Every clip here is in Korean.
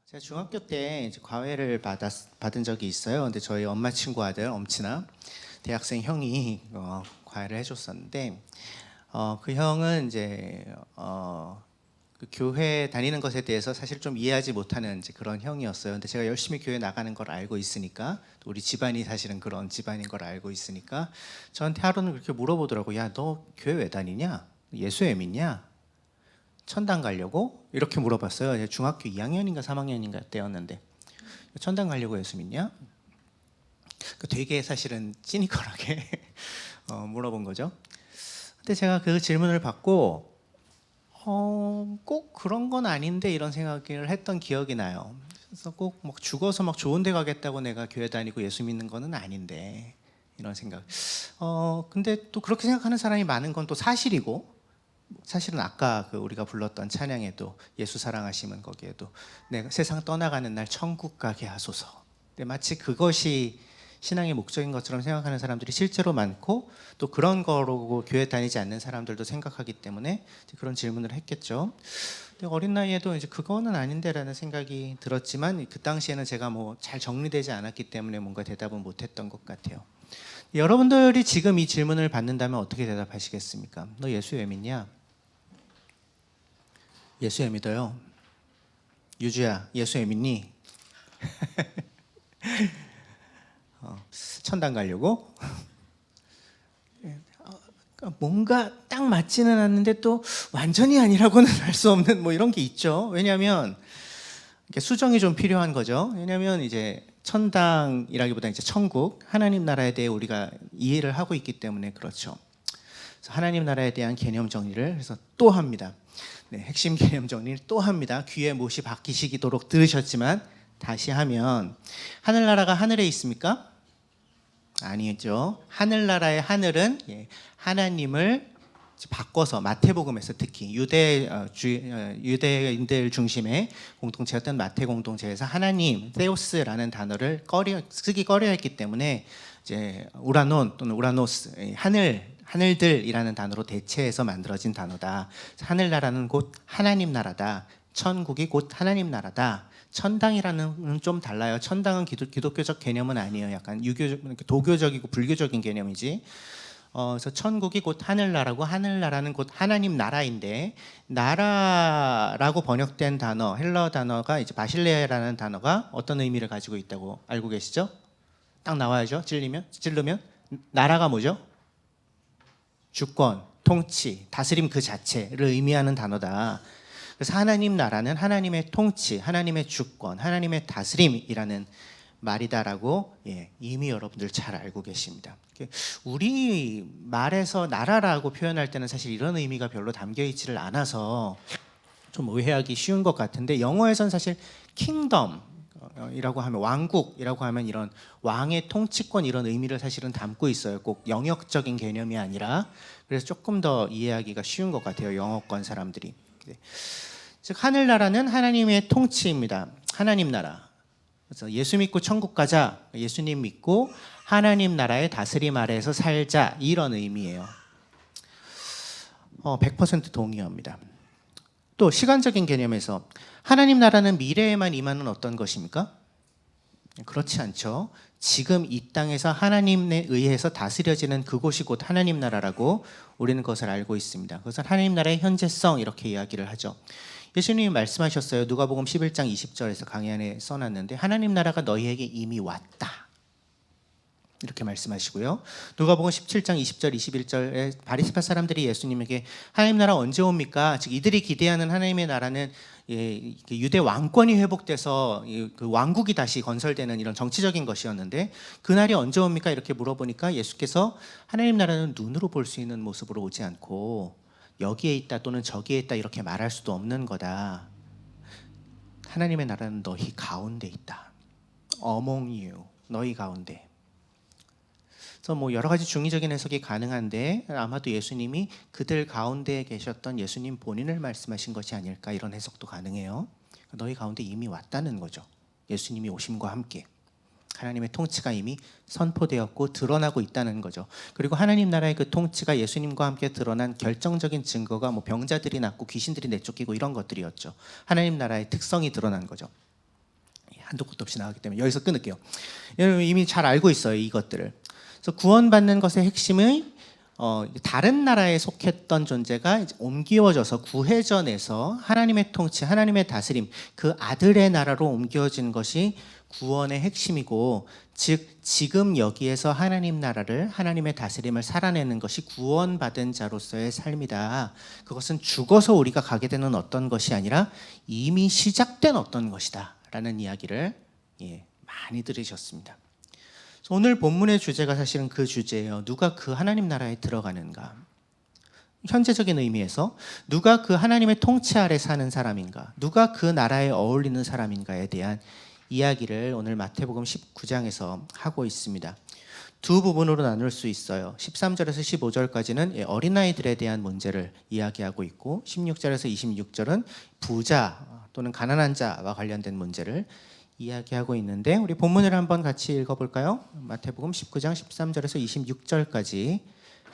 제가 중학교 때 이제 과외를 받은 적이 있어요. 근데 저희 엄마 친구 아들 엄친아 대학생 형이 과외를 해줬었는데 그 형은 이제 그 교회 다니는 것에 대해서 사실 좀 이해하지 못하는 이제 그런 형이었어요. 근데 제가 열심히 교회 나가는 걸 알고 있으니까, 또 우리 집안이 사실은 그런 집안인 걸 알고 있으니까 저한테 하루는 그렇게 물어보더라고. 야, 너 교회 왜 다니냐? 예수 왜 믿냐? 천당 가려고? 이렇게 물어봤어요. 중학교 2학년인가 3학년인가 때였는데, 천당 가려고 예수 믿냐? 되게 사실은 시니컬하게 물어본 거죠. 근데 제가 그 질문을 받고 꼭 그런 건 아닌데 이런 생각을 했던 기억이 나요. 그래서 꼭 막 죽어서 막 좋은 데 가겠다고 내가 교회 다니고 예수 믿는 거는 아닌데, 이런 생각. 근데 또 그렇게 생각하는 사람이 많은 건 또 사실이고, 사실은 아까 그 우리가 불렀던 찬양에도 예수 사랑하시면 거기에도 내가 세상 떠나가는 날 천국 가게 하소서. 근데 마치 그것이 신앙의 목적인 것처럼 생각하는 사람들이 실제로 많고, 또 그런 거로 교회 다니지 않는 사람들도 생각하기 때문에 그런 질문을 했겠죠. 근데 어린 나이에도 이제 그거는 아닌데라는 생각이 들었지만, 그 당시에는 제가 뭐 잘 정리되지 않았기 때문에 뭔가 대답은 못했던 것 같아요. 여러분들이 지금 이 질문을 받는다면 어떻게 대답하시겠습니까? 너 예수 왜 믿냐? 예수 왜 믿어요? 유주야, 예수 왜 믿니? 천당 가려고? 뭔가 딱 맞지는 않는데 또 완전히 아니라고는 할 수 없는 뭐 이런 게 있죠. 왜냐하면 수정이 좀 필요한 거죠. 왜냐하면 이제 천당이라기보다 이제 천국, 하나님 나라에 대해 우리가 이해를 하고 있기 때문에 그렇죠. 그래서 하나님 나라에 대한 개념 정리를 해서 또 합니다. 네, 핵심 개념 정리를 또 합니다. 귀에 못이 박히시도록 들으셨지만 다시 하면, 하늘나라가 하늘에 있습니까? 아니죠. 하늘나라의 하늘은 하나님을 바꿔서, 마태복음에서 특히 유대인들 중심의 공동체였던 마태 공동체에서 하나님, 테오스라는 단어를 쓰기 꺼려했기 때문에 이제 우라논 또는 우라노스, 하늘들이라는 단어로 대체해서 만들어진 단어다. 하늘나라는 곧 하나님 나라다. 천국이 곧 하나님 나라다. 천당이라는 좀 달라요. 천당은 기독교적 개념은 아니에요. 약간 도교적이고 불교적인 개념이지. 그래서 천국이 곧 하늘나라고, 하늘나라는 곧 하나님 나라인데, 나라라고 번역된 단어, 헬라어 단어가 이제 바실레라는 단어가 어떤 의미를 가지고 있다고 알고 계시죠? 딱 나와야죠. 찌르면 나라가 뭐죠? 주권, 통치, 다스림 그 자체를 의미하는 단어다. 그래서 하나님 나라는 하나님의 통치, 하나님의 주권, 하나님의 다스림이라는 말이다라고 이미 여러분들 잘 알고 계십니다. 우리 말에서 나라라고 표현할 때는 사실 이런 의미가 별로 담겨 있지를 않아서 좀 오해하기 쉬운 것 같은데, 영어에선 사실 킹덤이라고 하면, 왕국이라고 하면 이런 왕의 통치권, 이런 의미를 사실은 담고 있어요. 꼭 영역적인 개념이 아니라. 그래서 조금 더 이해하기가 쉬운 것 같아요, 영어권 사람들이. 즉 하늘나라는 하나님의 통치입니다. 하나님 나라. 그래서 예수 믿고 천국 가자, 예수님 믿고 하나님 나라의 다스림 아래에서 살자, 이런 의미예요. 100% 동의합니다. 또 시간적인 개념에서 하나님 나라는 미래에만 임하는 어떤 것입니까? 그렇지 않죠. 지금 이 땅에서 하나님에 의해서 다스려지는 그곳이 곧 하나님 나라라고 우리는 그것을 알고 있습니다. 그것은 하나님 나라의 현재성, 이렇게 이야기를 하죠. 예수님이 말씀하셨어요. 누가복음 11장 20절에서 강의 안에 써놨는데, 하나님 나라가 너희에게 이미 왔다, 이렇게 말씀하시고요. 누가복음 17장 20절 21절에 바리새파 사람들이 예수님에게 하나님 나라 언제 옵니까? 즉 이들이 기대하는 하나님의 나라는 유대 왕권이 회복돼서 그 왕국이 다시 건설되는 이런 정치적인 것이었는데, 그날이 언제 옵니까? 이렇게 물어보니까 예수께서 하나님 나라는 눈으로 볼 수 있는 모습으로 오지 않고 여기에 있다 또는 저기에 있다 이렇게 말할 수도 없는 거다. 하나님의 나라는 너희 가운데 있다. Among you, 너희 가운데. 그래서 뭐 여러 가지 중의적인 해석이 가능한데, 아마도 예수님이 그들 가운데에 계셨던 예수님 본인을 말씀하신 것이 아닐까, 이런 해석도 가능해요. 너희 가운데 이미 왔다는 거죠. 예수님이 오심과 함께 하나님의 통치가 이미 선포되었고 드러나고 있다는 거죠. 그리고 하나님 나라의 그 통치가 예수님과 함께 드러난 결정적인 증거가 뭐 병자들이 낫고 귀신들이 내쫓기고 이런 것들이었죠. 하나님 나라의 특성이 드러난 거죠. 한도 끝도 없이 나가기 때문에 여기서 끊을게요. 여러분 이미 잘 알고 있어요, 이것들을. 그래서 구원받는 것의 핵심은 다른 나라에 속했던 존재가 이제 옮겨져서 구해전에서 하나님의 통치, 하나님의 다스림, 그 아들의 나라로 옮겨진 것이 구원의 핵심이고, 즉 지금 여기에서 하나님 나라를, 하나님의 다스림을 살아내는 것이 구원받은 자로서의 삶이다. 그것은 죽어서 우리가 가게 되는 어떤 것이 아니라 이미 시작된 어떤 것이다 라는 이야기를 많이 들으셨습니다. 오늘 본문의 주제가 사실은 그 주제예요. 누가 그 하나님 나라에 들어가는가? 현재적인 의미에서 누가 그 하나님의 통치 아래 사는 사람인가? 누가 그 나라에 어울리는 사람인가에 대한 이야기를 오늘 마태복음 19장에서 하고 있습니다. 두 부분으로 나눌 수 있어요. 13절에서 15절까지는 어린아이들에 대한 문제를 이야기하고 있고, 16절에서 26절은 부자 또는 가난한 자와 관련된 문제를 이야기하고 있는데, 우리 본문을 한번 같이 읽어볼까요? 마태복음 19장 13절에서 26절까지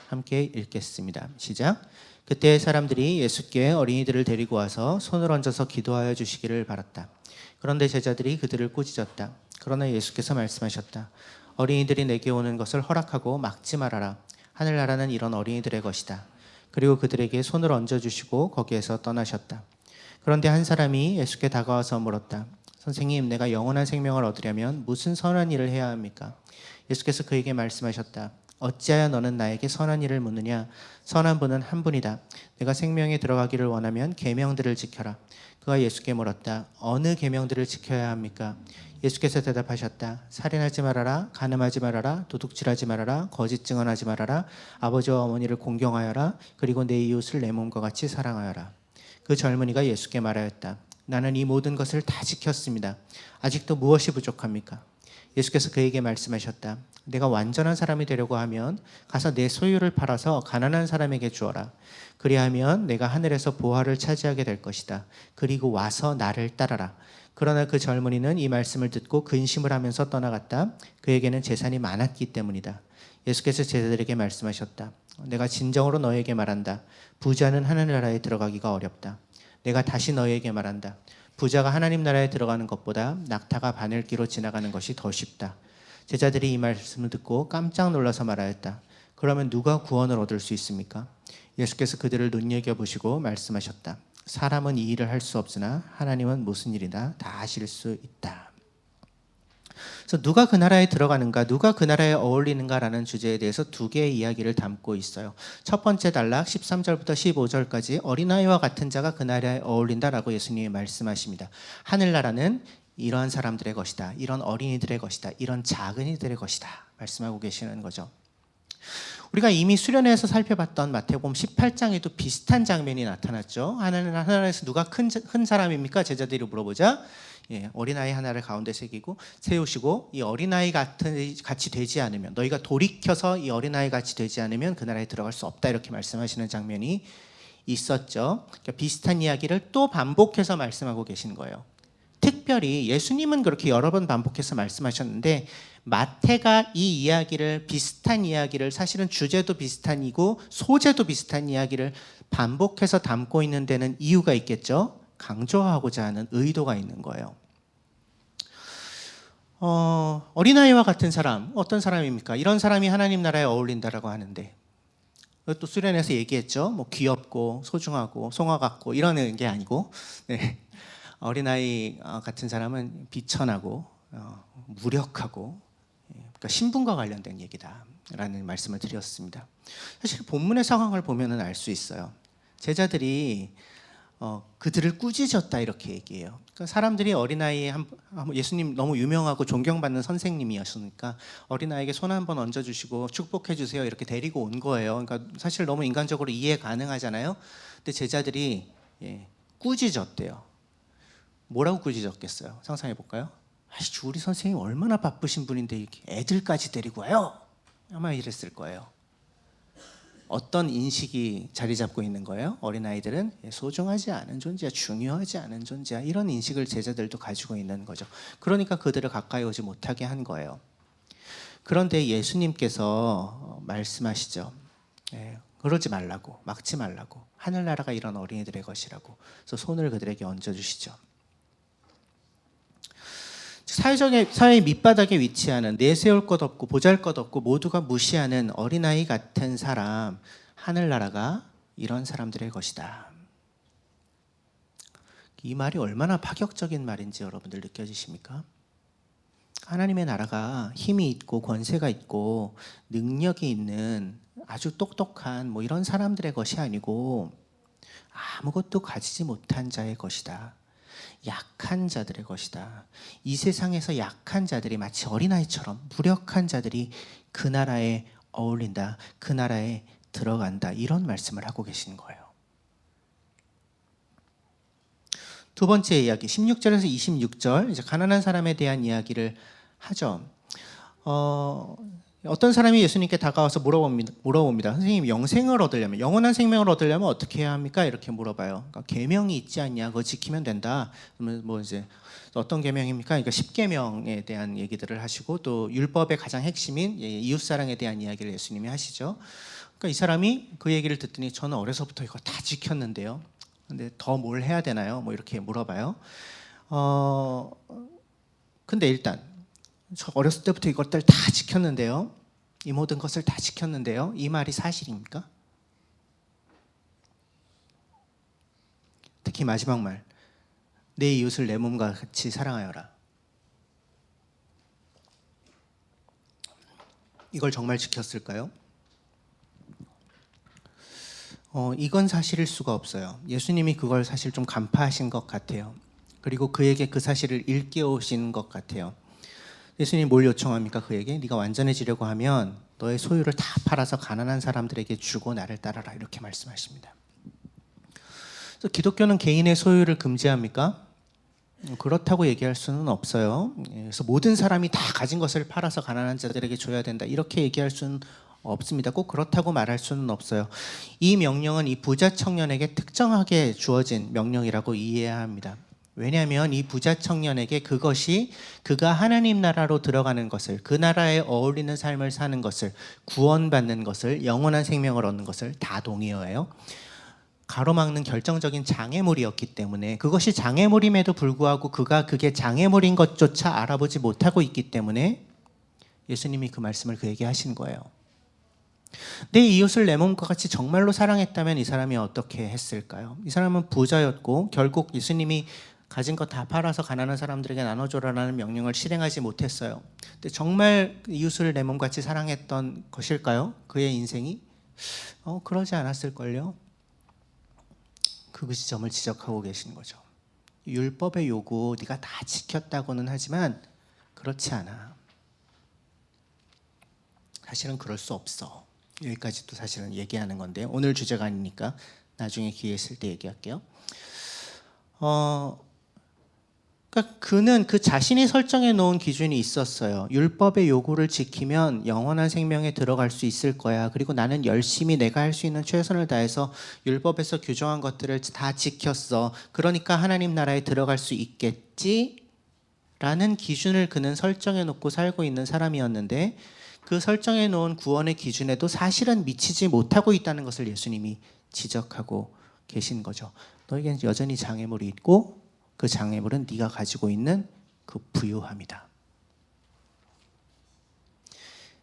함께 읽겠습니다. 시작. 그때 사람들이 예수께 어린이들을 데리고 와서 손을 얹어서 기도하여 주시기를 바랐다. 그런데 제자들이 그들을 꾸짖었다. 그러나 예수께서 말씀하셨다. 어린이들이 내게 오는 것을 허락하고 막지 말아라. 하늘나라는 이런 어린이들의 것이다. 그리고 그들에게 손을 얹어주시고 거기에서 떠나셨다. 그런데 한 사람이 예수께 다가와서 물었다. 선생님, 내가 영원한 생명을 얻으려면 무슨 선한 일을 해야 합니까? 예수께서 그에게 말씀하셨다. 어찌하여 너는 나에게 선한 일을 묻느냐? 선한 분은 한 분이다. 내가 생명에 들어가기를 원하면 계명들을 지켜라. 그가 예수께 물었다. 어느 계명들을 지켜야 합니까? 예수께서 대답하셨다. 살인하지 말아라, 간음하지 말아라, 도둑질하지 말아라, 거짓 증언하지 말아라, 아버지와 어머니를 공경하여라, 그리고 내 이웃을 내 몸과 같이 사랑하여라. 그 젊은이가 예수께 말하였다. 나는 이 모든 것을 다 지켰습니다. 아직도 무엇이 부족합니까? 예수께서 그에게 말씀하셨다. 내가 완전한 사람이 되려고 하면 가서 내 소유를 팔아서 가난한 사람에게 주어라. 그리하면 내가 하늘에서 보화를 차지하게 될 것이다. 그리고 와서 나를 따라라. 그러나 그 젊은이는 이 말씀을 듣고 근심을 하면서 떠나갔다. 그에게는 재산이 많았기 때문이다. 예수께서 제자들에게 말씀하셨다. 내가 진정으로 너에게 말한다. 부자는 하늘나라에 들어가기가 어렵다. 내가 다시 너에게 말한다. 부자가 하나님 나라에 들어가는 것보다 낙타가 바늘기로 지나가는 것이 더 쉽다. 제자들이 이 말씀을 듣고 깜짝 놀라서 말하였다. 그러면 누가 구원을 얻을 수 있습니까? 예수께서 그들을 눈여겨보시고 말씀하셨다. 사람은 이 일을 할 수 없으나 하나님은 무슨 일이나 다 하실 수 있다. 그래서 누가 그 나라에 들어가는가, 누가 그 나라에 어울리는가라는 주제에 대해서 두 개의 이야기를 담고 있어요. 첫 번째 단락 13절부터 15절까지 어린아이와 같은 자가 그 나라에 어울린다라고 예수님이 말씀하십니다. 하늘나라는 이러한 사람들의 것이다. 이런 어린이들의 것이다. 이런 작은이들의 것이다. 말씀하고 계시는 거죠. 우리가 이미 수련회에서 살펴봤던 마태복음 18장에도 비슷한 장면이 나타났죠. 하나님에서 누가 큰 사람입니까? 제자들이 물어보자. 어린아이 하나를 가운데 새기고 세우시고, 이 어린아이 같이 되지 않으면, 너희가 돌이켜서 이 어린아이 같이 되지 않으면 그 나라에 들어갈 수 없다, 이렇게 말씀하시는 장면이 있었죠. 그러니까 비슷한 이야기를 또 반복해서 말씀하고 계신 거예요. 특별히 예수님은 그렇게 여러 번 반복해서 말씀하셨는데, 마태가 이 이야기를, 비슷한 이야기를, 사실은 주제도 비슷한이고 소재도 비슷한 이야기를 반복해서 담고 있는 데는 이유가 있겠죠. 강조하고자 하는 의도가 있는 거예요. 어린아이와 같은 사람, 어떤 사람입니까? 이런 사람이 하나님 나라에 어울린다라고 하는데, 또 수련회에서 얘기했죠. 뭐 귀엽고 소중하고 송아 같고 이러는 게 아니고, 어린아이 같은 사람은 비천하고 무력하고, 그러니까 신분과 관련된 얘기다라는 말씀을 드렸습니다. 사실 본문의 상황을 보면은 알 수 있어요. 제자들이 그들을 꾸짖었다 이렇게 얘기해요. 그러니까 사람들이 어린아이 예수님 너무 유명하고 존경받는 선생님이었으니까 어린아이에게 손 한번 얹어주시고 축복해 주세요 이렇게 데리고 온 거예요. 그러니까 사실 너무 인간적으로 이해 가능하잖아요. 근데 제자들이 꾸짖었대요. 뭐라고 꾸짖었겠어요? 상상해 볼까요? 우리 선생님 얼마나 바쁘신 분인데 이렇게 애들까지 데리고 와요? 아마 이랬을 거예요. 어떤 인식이 자리 잡고 있는 거예요? 어린아이들은 소중하지 않은 존재야, 중요하지 않은 존재야, 이런 인식을 제자들도 가지고 있는 거죠. 그러니까 그들을 가까이 오지 못하게 한 거예요. 그런데 예수님께서 말씀하시죠. 그러지 말라고, 막지 말라고, 하늘나라가 이런 어린이들의 것이라고. 그래서 손을 그들에게 얹어주시죠. 사회 밑바닥에 위치하는 내세울 것 없고 보잘것 없고 모두가 무시하는 어린아이 같은 사람, 하늘나라가 이런 사람들의 것이다. 이 말이 얼마나 파격적인 말인지 여러분들 느껴지십니까? 하나님의 나라가 힘이 있고 권세가 있고 능력이 있는 아주 똑똑한 뭐 이런 사람들의 것이 아니고 아무것도 가지지 못한 자의 것이다. 약한 자들의 것이다. 이 세상에서 약한 자들이 마치 어린아이처럼 무력한 자들이 그 나라에 어울린다. 그 나라에 들어간다. 이런 말씀을 하고 계신 거예요. 두 번째 이야기 16절에서 26절 이제 가난한 사람에 대한 이야기를 하죠. 어떤 사람이 예수님께 다가와서 물어봅니다. 선생님, 영생을 얻으려면, 영원한 생명을 얻으려면 어떻게 해야 합니까? 이렇게 물어봐요. 그러니까 계명이 있지 않냐? 그거 지키면 된다. 그러면 뭐 이제 어떤 계명입니까? 그러니까 10계명에 대한 얘기들을 하시고 또 율법의 가장 핵심인 이웃사랑에 대한 이야기를 예수님이 하시죠. 그러니까 이 사람이 그 얘기를 듣더니 저는 어려서부터 이거 다 지켰는데요. 근데 더 뭘 해야 되나요? 뭐 이렇게 물어봐요. 근데 일단 저 어렸을 때부터 이것들 다 지켰는데요. 이 모든 것을 다 지켰는데요. 이 말이 사실입니까? 특히 마지막 말. 내 이웃을 내 몸과 같이 사랑하여라. 이걸 정말 지켰을까요? 이건 사실일 수가 없어요. 예수님이 그걸 사실 좀 간파하신 것 같아요. 그리고 그에게 그 사실을 일깨우신 것 같아요. 예수님이 뭘 요청합니까? 그에게 네가 완전해지려고 하면 너의 소유를 다 팔아서 가난한 사람들에게 주고 나를 따라라 이렇게 말씀하십니다. 그래서 기독교는 개인의 소유를 금지합니까? 그렇다고 얘기할 수는 없어요. 그래서 모든 사람이 다 가진 것을 팔아서 가난한 자들에게 줘야 된다 이렇게 얘기할 수는 없습니다. 꼭 그렇다고 말할 수는 없어요. 이 명령은 이 부자 청년에게 특정하게 주어진 명령이라고 이해해야 합니다. 왜냐하면 이 부자 청년에게 그것이 그가 하나님 나라로 들어가는 것을, 그 나라에 어울리는 삶을 사는 것을, 구원받는 것을, 영원한 생명을 얻는 것을 다 동의해요. 가로막는 결정적인 장애물이었기 때문에, 그것이 장애물임에도 불구하고 그가 그게 장애물인 것조차 알아보지 못하고 있기 때문에 예수님이 그 말씀을 그에게 하신 거예요. 내 이웃을 내 몸과 같이 정말로 사랑했다면 이 사람이 어떻게 했을까요? 이 사람은 부자였고 결국 예수님이 가진 거 다 팔아서 가난한 사람들에게 나눠줘라라는 명령을 실행하지 못했어요. 근데 정말 이웃을 내 몸같이 사랑했던 것일까요? 그의 인생이? 그러지 않았을걸요? 그 지점을 지적하고 계신 거죠. 율법의 요구 네가 다 지켰다고는 하지만 그렇지 않아. 사실은 그럴 수 없어. 여기까지도 사실은 얘기하는 건데 오늘 주제가 아니니까 나중에 기회 있을 때 얘기할게요. 그러니까 그는 그 자신이 설정해 놓은 기준이 있었어요. 율법의 요구를 지키면 영원한 생명에 들어갈 수 있을 거야. 그리고 나는 열심히 내가 할 수 있는 최선을 다해서 율법에서 규정한 것들을 다 지켰어. 그러니까 하나님 나라에 들어갈 수 있겠지? 라는 기준을 그는 설정해 놓고 살고 있는 사람이었는데 그 설정해 놓은 구원의 기준에도 사실은 미치지 못하고 있다는 것을 예수님이 지적하고 계신 거죠. 너에게는 여전히 장애물이 있고 그 장애물은 네가 가지고 있는 그 부유함이다.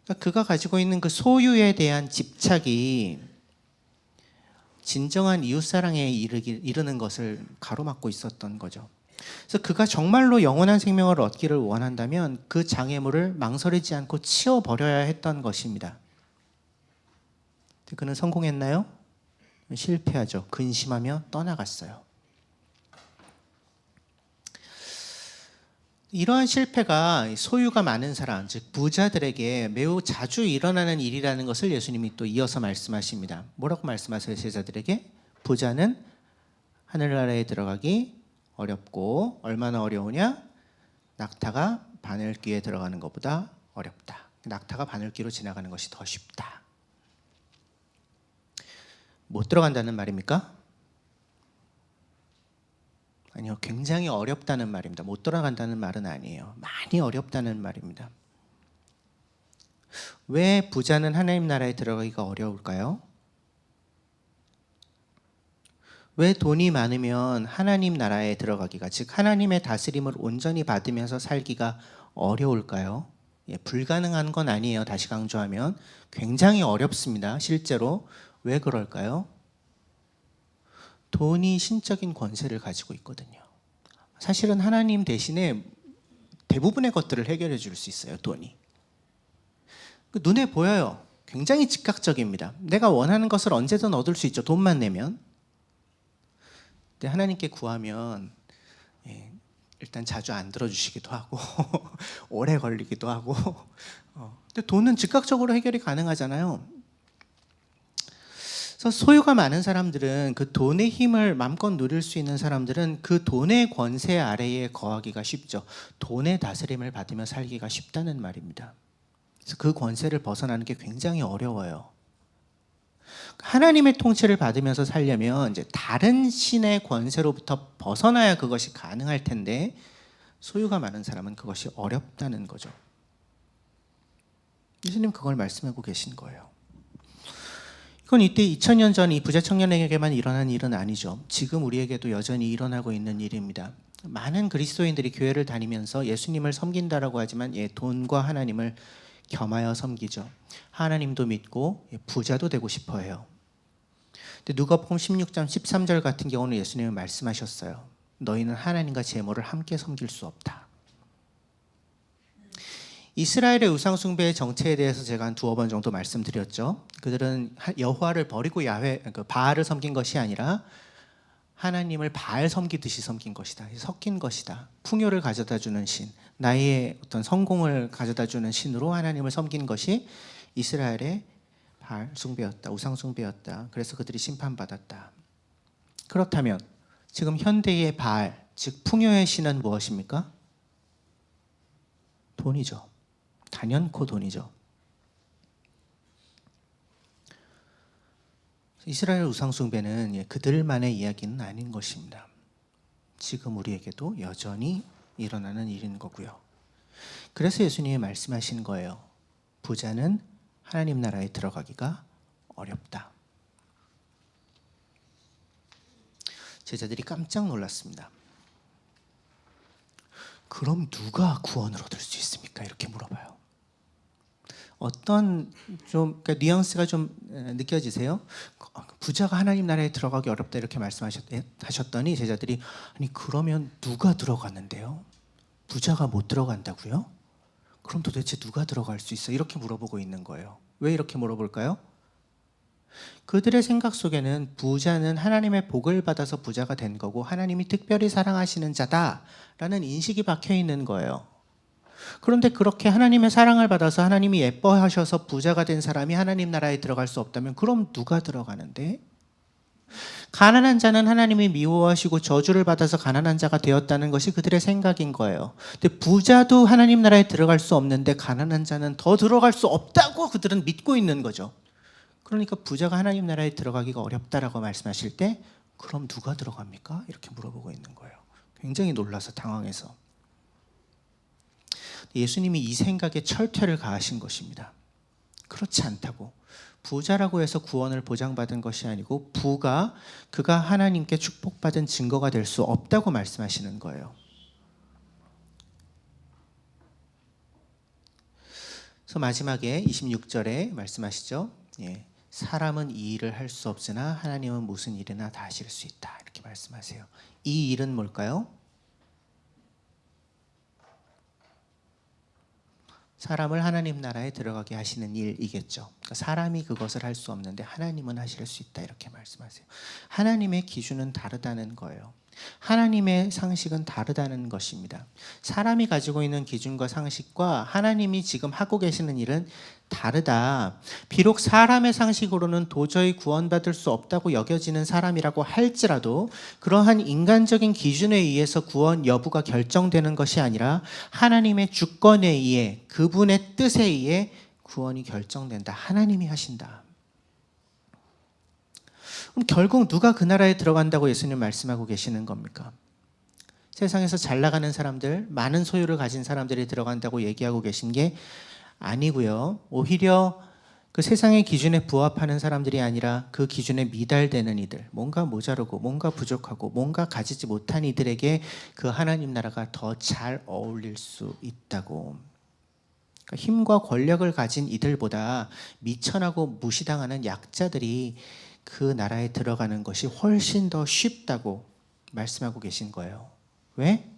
그러니까 그가 가지고 있는 그 소유에 대한 집착이 진정한 이웃사랑에 이르는 것을 가로막고 있었던 거죠. 그래서 그가 정말로 영원한 생명을 얻기를 원한다면 그 장애물을 망설이지 않고 치워버려야 했던 것입니다. 그는 성공했나요? 실패하죠. 근심하며 떠나갔어요. 이러한 실패가 소유가 많은 사람, 즉 부자들에게 매우 자주 일어나는 일이라는 것을 예수님이 또 이어서 말씀하십니다. 뭐라고 말씀하세요? 제자들에게? 부자는 하늘나라에 들어가기 어렵고 얼마나 어려우냐? 낙타가 바늘귀에 들어가는 것보다 어렵다. 낙타가 바늘귀로 지나가는 것이 더 쉽다. 못 들어간다는 말입니까? 아니요, 굉장히 어렵다는 말입니다. 못 들어간다는 말은 아니에요. 많이 어렵다는 말입니다. 왜 부자는 하나님 나라에 들어가기가 어려울까요? 왜 돈이 많으면 하나님 나라에 들어가기가, 즉 하나님의 다스림을 온전히 받으면서 살기가 어려울까요? 예, 불가능한 건 아니에요. 다시 강조하면 굉장히 어렵습니다. 실제로. 왜 그럴까요? 돈이 신적인 권세를 가지고 있거든요. 사실은 하나님 대신에 대부분의 것들을 해결해 줄 수 있어요. 돈이. 눈에 보여요. 굉장히 즉각적입니다. 내가 원하는 것을 언제든 얻을 수 있죠. 돈만 내면. 근데 하나님께 구하면 일단 자주 안 들어주시기도 하고 오래 걸리기도 하고 근데 돈은 즉각적으로 해결이 가능하잖아요. 그래서 소유가 많은 사람들은, 그 돈의 힘을 마음껏 누릴 수 있는 사람들은 그 돈의 권세 아래에 거하기가 쉽죠. 돈의 다스림을 받으며 살기가 쉽다는 말입니다. 그래서 그 권세를 벗어나는 게 굉장히 어려워요. 하나님의 통치를 받으면서 살려면 이제 다른 신의 권세로부터 벗어나야 그것이 가능할 텐데, 소유가 많은 사람은 그것이 어렵다는 거죠. 예수님 그걸 말씀하고 계신 거예요. 이건 이때 2000년 전 이 부자 청년에게만 일어난 일은 아니죠. 지금 우리에게도 여전히 일어나고 있는 일입니다. 많은 그리스도인들이 교회를 다니면서 예수님을 섬긴다라고 하지만 돈과 하나님을 겸하여 섬기죠. 하나님도 믿고 부자도 되고 싶어 해요. 근데 누가복음 16장 13절 같은 경우는 예수님은 말씀하셨어요. 너희는 하나님과 재물을 함께 섬길 수 없다. 이스라엘의 우상숭배의 정체에 대해서 제가 한 두어 번 정도 말씀드렸죠. 그들은 여호와를 버리고 바알을 섬긴 것이 아니라 하나님을 바알 섬기듯이 섬긴 것이다. 섞인 것이다. 풍요를 가져다주는 신, 나의 어떤 성공을 가져다주는 신으로 하나님을 섬긴 것이 이스라엘의 바알 숭배였다. 우상 숭배였다. 그래서 그들이 심판받았다. 그렇다면 지금 현대의 바알, 즉 풍요의 신은 무엇입니까? 돈이죠. 단연코 돈이죠. 이스라엘 우상 숭배는 그들만의 이야기는 아닌 것입니다. 지금 우리에게도 여전히 일어나는 일인 거고요. 그래서 예수님이 말씀하신 거예요. 부자는 하나님 나라에 들어가기가 어렵다. 제자들이 깜짝 놀랐습니다. 그럼 누가 구원을 얻을 수 있습니까? 이렇게 물어봐요. 어떤 그러니까 뉘앙스가 좀 느껴지세요? 부자가 하나님 나라에 들어가기 어렵다 이렇게 말씀하셨더니 제자들이, 아니 그러면 누가 들어갔는데요? 부자가 못 들어간다고요? 그럼 도대체 누가 들어갈 수 있어? 이렇게 물어보고 있는 거예요. 왜 이렇게 물어볼까요? 그들의 생각 속에는 부자는 하나님의 복을 받아서 부자가 된 거고 하나님이 특별히 사랑하시는 자다라는 인식이 박혀 있는 거예요. 그런데 그렇게 하나님의 사랑을 받아서 하나님이 예뻐하셔서 부자가 된 사람이 하나님 나라에 들어갈 수 없다면 그럼 누가 들어가는데? 가난한 자는 하나님이 미워하시고 저주를 받아서 가난한 자가 되었다는 것이 그들의 생각인 거예요. 근데 부자도 하나님 나라에 들어갈 수 없는데 가난한 자는 더 들어갈 수 없다고 그들은 믿고 있는 거죠. 그러니까 부자가 하나님 나라에 들어가기가 어렵다라고 말씀하실 때 그럼 누가 들어갑니까? 이렇게 물어보고 있는 거예요. 굉장히 놀라서 당황해서. 예수님이 이 생각에 철퇴를 가하신 것입니다. 그렇지 않다고. 부자라고 해서 구원을 보장받은 것이 아니고 그가 하나님께 축복받은 증거가 될 수 없다고 말씀하시는 거예요. 그래서 마지막에 26절에 말씀하시죠. 사람은 이 일을 할 수 없으나 하나님은 무슨 일이나 다 하실 수 있다. 이렇게 말씀하세요. 이 일은 뭘까요? 사람을 하나님 나라에 들어가게 하시는 일이겠죠. 그러니까 사람이 그것을 할 수 없는데 하나님은 하실 수 있다 이렇게 말씀하세요. 하나님의 기준은 다르다는 거예요. 하나님의 상식은 다르다는 것입니다. 사람이 가지고 있는 기준과 상식과 하나님이 지금 하고 계시는 일은 다르다. 비록 사람의 상식으로는 도저히 구원받을 수 없다고 여겨지는 사람이라고 할지라도 그러한 인간적인 기준에 의해서 구원 여부가 결정되는 것이 아니라 하나님의 주권에 의해, 그분의 뜻에 의해 구원이 결정된다. 하나님이 하신다. 그럼 결국 누가 그 나라에 들어간다고 예수님 말씀하고 계시는 겁니까? 세상에서 잘 나가는 사람들, 많은 소유를 가진 사람들이 들어간다고 얘기하고 계신 게 아니고요. 오히려 그 세상의 기준에 부합하는 사람들이 아니라 그 기준에 미달되는 이들, 뭔가 모자르고 뭔가 부족하고 뭔가 가지지 못한 이들에게 그 하나님 나라가 더 잘 어울릴 수 있다고. 그러니까 힘과 권력을 가진 이들보다 미천하고 무시당하는 약자들이 그 나라에 들어가는 것이 훨씬 더 쉽다고 말씀하고 계신 거예요. 왜?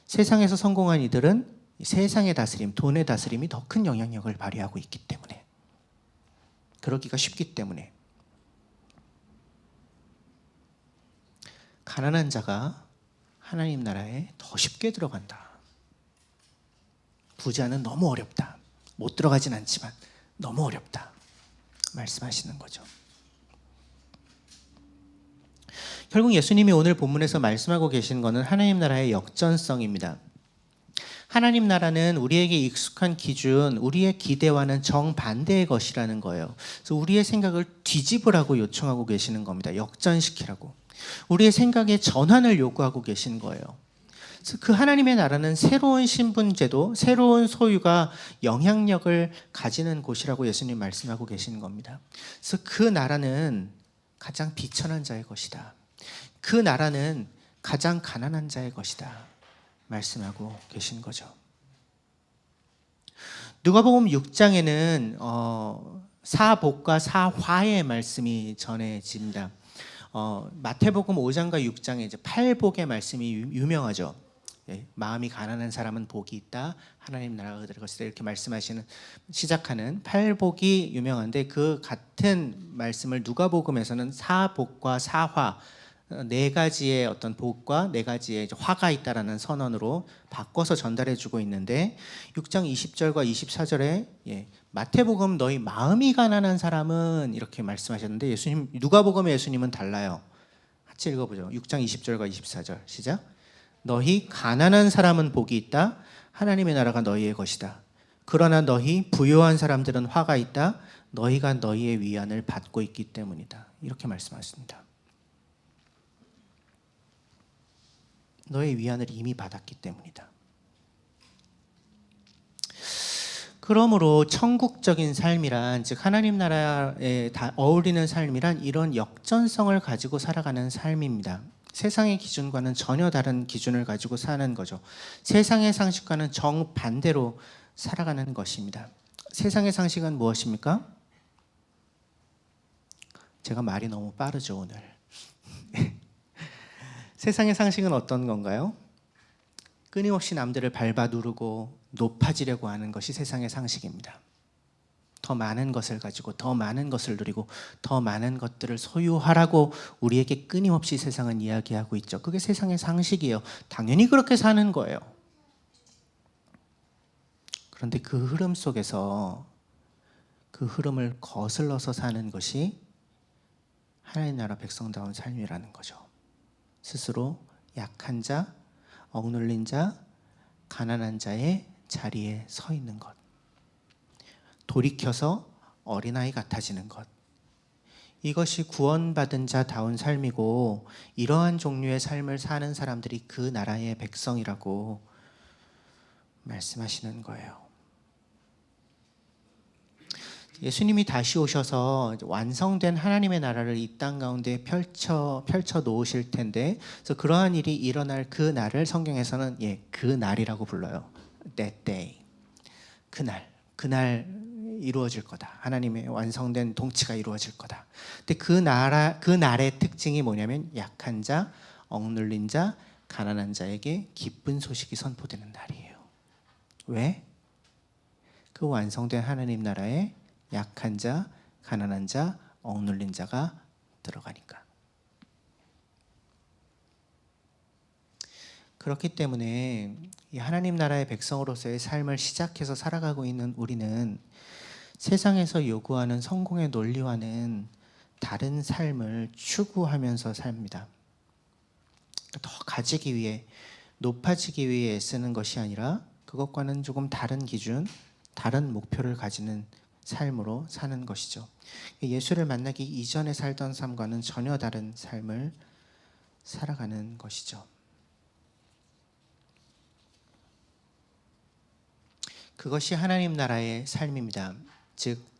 세상에서 성공한 이들은 세상의 다스림, 돈의 다스림이 더 큰 영향력을 발휘하고 있기 때문에. 그러기가 쉽기 때문에. 가난한 자가 하나님 나라에 더 쉽게 들어간다. 부자는 너무 어렵다. 못 들어가진 않지만 너무 어렵다. 말씀하시는 거죠. 결국 예수님이 오늘 본문에서 말씀하고 계신 것은 하나님 나라의 역전성입니다. 하나님 나라는 우리에게 익숙한 기준, 우리의 기대와는 정반대의 것이라는 거예요. 그래서 우리의 생각을 뒤집으라고 요청하고 계시는 겁니다. 역전시키라고. 우리의 생각의 전환을 요구하고 계신 거예요. 그래서 그 하나님의 나라는 새로운 신분제도, 새로운 소유가 영향력을 가지는 곳이라고 예수님 말씀하고 계시는 겁니다. 그래서 그 나라는 가장 비천한 자의 것이다. 그 나라는 가장 가난한 자의 것이다. 말씀하고 계신 거죠. 누가복음 6장에는 사복과 사화의 말씀이 전해집니다. 마태복음 5장과 6장에 이제 팔복의 말씀이 유명하죠. 예, 마음이 가난한 사람은 복이 있다. 하나님 나라가 그들의 것이다. 이렇게 말씀하시는 시작하는 팔복이 유명한데 그 같은 말씀을 누가복음에서는 사복과 사화 네 가지의 어떤 복과 네 가지의 화가 있다라는 선언으로 바꿔서 전달해주고 있는데 6장 20절과 24절에 마태복음 너희 마음이 가난한 사람은 이렇게 말씀하셨는데 예수님 누가복음의 예수님은 달라요. 같이 읽어보죠. 6장 20절과 24절 시작. 너희 가난한 사람은 복이 있다. 하나님의 나라가 너희의 것이다. 그러나 너희 부요한 사람들은 화가 있다. 너희가 너희의 위안을 받고 있기 때문이다. 이렇게 말씀하십니다. 너의 위안을 이미 받았기 때문이다. 그러므로 천국적인 삶이란, 즉 하나님 나라에 다 어울리는 삶이란 이런 역전성을 가지고 살아가는 삶입니다. 세상의 기준과는 전혀 다른 기준을 가지고 사는 거죠. 세상의 상식과는 정반대로 살아가는 것입니다. 세상의 상식은 무엇입니까? 제가 말이 너무 빠르죠, 오늘. 세상의 상식은 어떤 건가요? 끊임없이 남들을 밟아 누르고 높아지려고 하는 것이 세상의 상식입니다. 더 많은 것을 가지고 더 많은 것을 누리고 더 많은 것들을 소유하라고 우리에게 끊임없이 세상은 이야기하고 있죠. 그게 세상의 상식이에요. 당연히 그렇게 사는 거예요. 그런데 그 흐름 속에서 그 흐름을 거슬러서 사는 것이 하나님 나라 백성다운 삶이라는 거죠. 스스로 약한 자, 억눌린 자, 가난한 자의 자리에 서 있는 것. 돌이켜서 어린아이 같아지는 것. 이것이 구원받은 자다운 삶이고 이러한 종류의 삶을 사는 사람들이 그 나라의 백성이라고 말씀하시는 거예요. 예수님이 다시 오셔서 완성된 하나님의 나라를 이 땅 가운데 펼쳐 놓으실 텐데, 그래서 그러한 일이 일어날 그 날을 성경에서는 그 날이라고 불러요. That day. 그날 이루어질 거다. 하나님의 완성된 통치가 이루어질 거다. 근데 그 날의 특징이 뭐냐면 약한 자, 억눌린 자, 가난한 자에게 기쁜 소식이 선포되는 날이에요. 왜? 그 완성된 하나님 나라에 약한 자, 가난한 자, 억눌린 자가 들어가니까. 그렇기 때문에 이 하나님 나라의 백성으로서의 삶을 시작해서 살아가고 있는 우리는 세상에서 요구하는 성공의 논리와는 다른 삶을 추구하면서 삽니다. 더 가지기 위해, 높아지기 위해 애쓰는 것이 아니라 그것과는 조금 다른 기준, 다른 목표를 가지는 삶으로 사는 것이죠. 예수를 만나기 이전에 살던 삶과는 전혀 다른 삶을 살아가는 것이죠. 그것이 하나님 나라의 삶입니다. 즉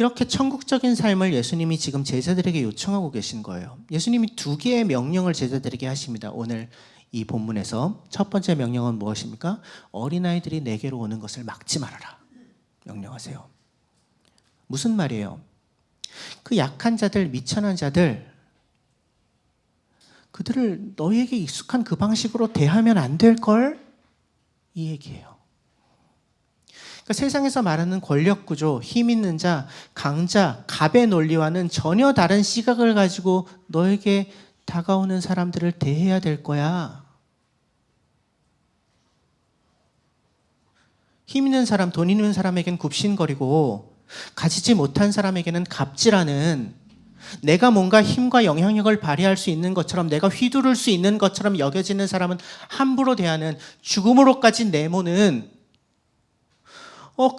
이렇게 천국적인 삶을 예수님이 지금 제자들에게 요청하고 계신 거예요. 예수님이 두 개의 명령을 제자들에게 하십니다. 오늘 이 본문에서 첫 번째 명령은 무엇입니까? 어린아이들이 내게로 오는 것을 막지 말아라. 명령하세요. 무슨 말이에요? 그 약한 자들, 미천한 자들, 그들을 너희에게 익숙한 그 방식으로 대하면 안 될걸? 이 얘기예요. 그러니까 세상에서 말하는 권력구조, 힘 있는 자, 강자, 갑의 논리와는 전혀 다른 시각을 가지고 너에게 다가오는 사람들을 대해야 될 거야. 힘 있는 사람, 돈 있는 사람에게는 굽신거리고 가지지 못한 사람에게는 갑질하는, 내가 뭔가 힘과 영향력을 발휘할 수 있는 것처럼, 내가 휘두를 수 있는 것처럼 여겨지는 사람은 함부로 대하는, 죽음으로까지 내모는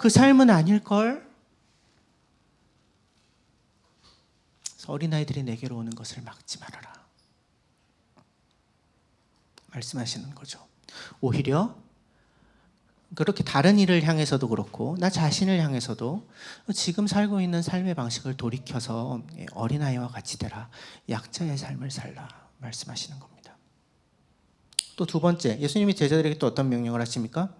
그 삶은 아닐걸? 어린아이들이 내게로 오는 것을 막지 말아라. 말씀하시는 거죠. 오히려 그렇게 다른 일을 향해서도 그렇고 나 자신을 향해서도 지금 살고 있는 삶의 방식을 돌이켜서 어린아이와 같이 되라. 약자의 삶을 살라. 말씀하시는 겁니다. 또 두 번째, 예수님이 제자들에게 또 어떤 명령을 하십니까?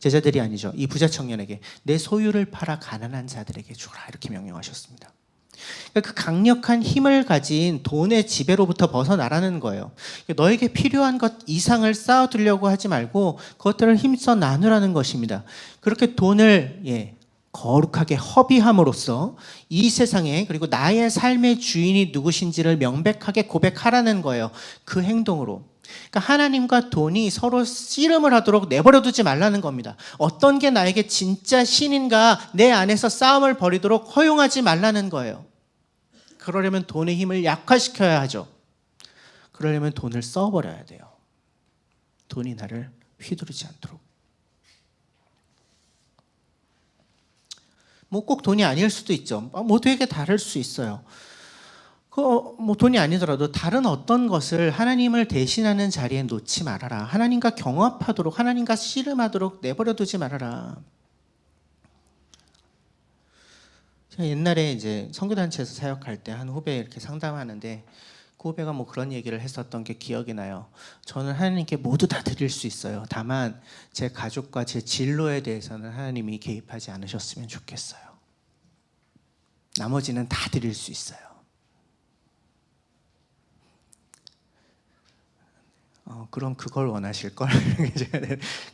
제자들이 아니죠. 이 부자 청년에게 내 소유를 팔아 가난한 자들에게 주라. 이렇게 명령하셨습니다. 그 강력한 힘을 가진 돈의 지배로부터 벗어나라는 거예요. 너에게 필요한 것 이상을 쌓아두려고 하지 말고 그것들을 힘써 나누라는 것입니다. 그렇게 돈을 거룩하게 허비함으로써 이 세상에, 그리고 나의 삶의 주인이 누구신지를 명백하게 고백하라는 거예요. 그 행동으로. 그러니까 하나님과 돈이 서로 씨름을 하도록 내버려두지 말라는 겁니다. 어떤 게 나에게 진짜 신인가 내 안에서 싸움을 벌이도록 허용하지 말라는 거예요. 그러려면 돈의 힘을 약화시켜야 하죠. 그러려면 돈을 써버려야 돼요. 돈이 나를 휘두르지 않도록. 뭐 꼭 돈이 아닐 수도 있죠. 뭐 되게 다를 수 있어요. 뭐 돈이 아니더라도 다른 어떤 것을 하나님을 대신하는 자리에 놓지 말아라. 하나님과 경합하도록, 하나님과 씨름하도록 내버려두지 말아라. 제가 옛날에 이제 선교단체에서 사역할 때 한 후배 이렇게 상담하는데 그 후배가 뭐 그런 얘기를 했었던 게 기억이 나요. 저는 하나님께 모두 다 드릴 수 있어요. 다만 제 가족과 제 진로에 대해서는 하나님이 개입하지 않으셨으면 좋겠어요. 나머지는 다 드릴 수 있어요. 그럼 그걸 원하실걸?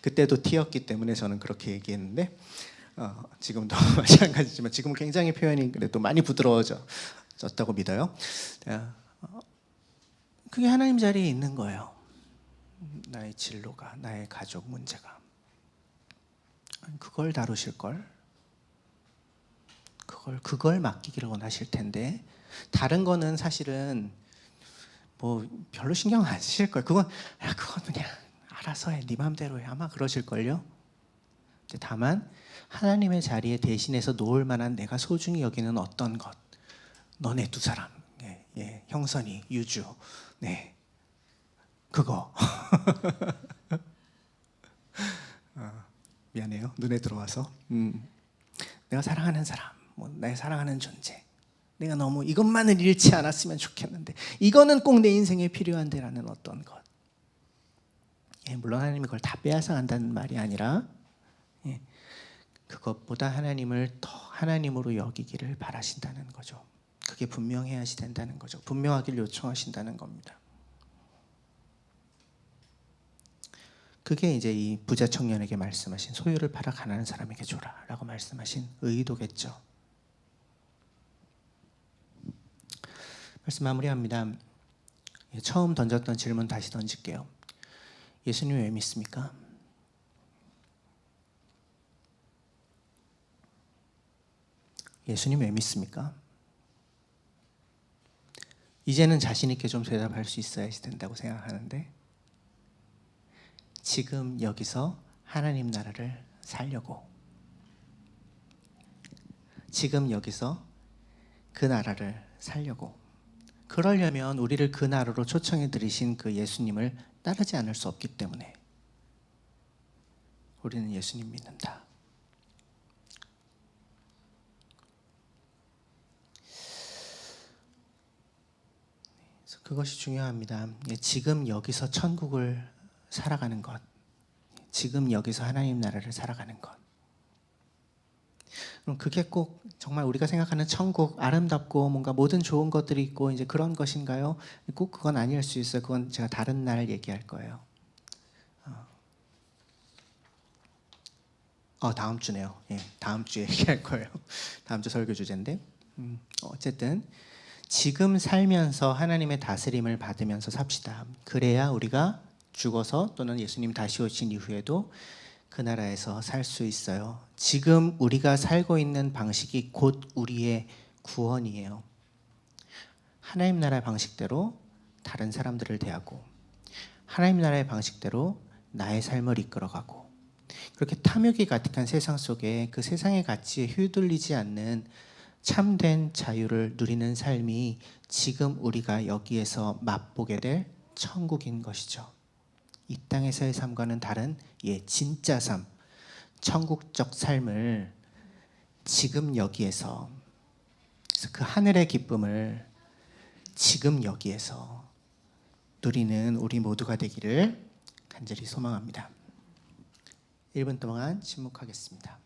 그때도 T였기 때문에 저는 그렇게 얘기했는데 지금도 마찬가지지만 지금은 굉장히 표현이 그래도 많이 부드러워졌다고 믿어요. 그게 하나님 자리에 있는 거예요. 나의 진로가, 나의 가족 문제가. 그걸 다루실걸? 그걸 맡기기를 원하실 텐데 다른 거는 사실은 뭐 별로 신경 안 쓰실 거예요. 그건 그냥 알아서 해. 네 맘대로 해. 아마 그러실걸요. 다만 하나님의 자리에 대신해서 놓을 만한 내가 소중히 여기는 어떤 것, 너네 두 사람, 형선이, 유주, 그거 미안해요. 눈에 들어와서 내가 사랑하는 사람, 나의 사랑하는 존재, 내가 너무 이것만을 잃지 않았으면 좋겠는데 이거는 꼭 내 인생에 필요한데라는 어떤 것. 물론 하나님이 그걸 다 빼앗아 간다는 말이 아니라 그것보다 하나님을 더 하나님으로 여기기를 바라신다는 거죠. 그게 분명해야 된다는 거죠. 분명하길 요청하신다는 겁니다. 그게 이제 이 부자 청년에게 말씀하신 소유를 팔아 가난한 사람에게 줘라 라고 말씀하신 의도겠죠. 말씀 마무리합니다. 처음 던졌던 질문 다시 던질게요. 예수님 왜 믿습니까? 예수님 왜 믿습니까? 이제는 자신 있게 좀 대답할 수 있어야 된다고 생각하는데 지금 여기서 하나님 나라를 살려고, 지금 여기서 그 나라를 살려고, 그러려면 우리를 그 나라로 초청해 들이신 그 예수님을 따르지 않을 수 없기 때문에 우리는 예수님 믿는다. 그것이 중요합니다. 예, 지금 여기서 천국을 살아가는 것, 지금 여기서 하나님 나라를 살아가는 것. 그럼 그게 꼭 정말 우리가 생각하는 천국, 아름답고 뭔가 모든 좋은 것들이 있고 이제 그런 것인가요? 꼭 그건 아닐 수 있어요. 그건 제가 다른 날 얘기할 거예요. 다음 주네요. 예, 다음 주에 얘기할 거예요. 다음 주 설교 주제인데 어쨌든 지금 살면서 하나님의 다스림을 받으면서 삽시다. 그래야 우리가 죽어서 또는 예수님 다시 오신 이후에도 그 나라에서 살 수 있어요. 지금 우리가 살고 있는 방식이 곧 우리의 구원이에요. 하나님 나라의 방식대로 다른 사람들을 대하고 하나님 나라의 방식대로 나의 삶을 이끌어가고 그렇게 탐욕이 가득한 세상 속에 그 세상의 가치에 휘둘리지 않는 참된 자유를 누리는 삶이 지금 우리가 여기에서 맛보게 될 천국인 것이죠. 이 땅에서의 삶과는 다른 진짜 삶, 천국적 삶을 지금 여기에서 그 하늘의 기쁨을 지금 여기에서 누리는 우리 모두가 되기를 간절히 소망합니다. 1분 동안 침묵하겠습니다.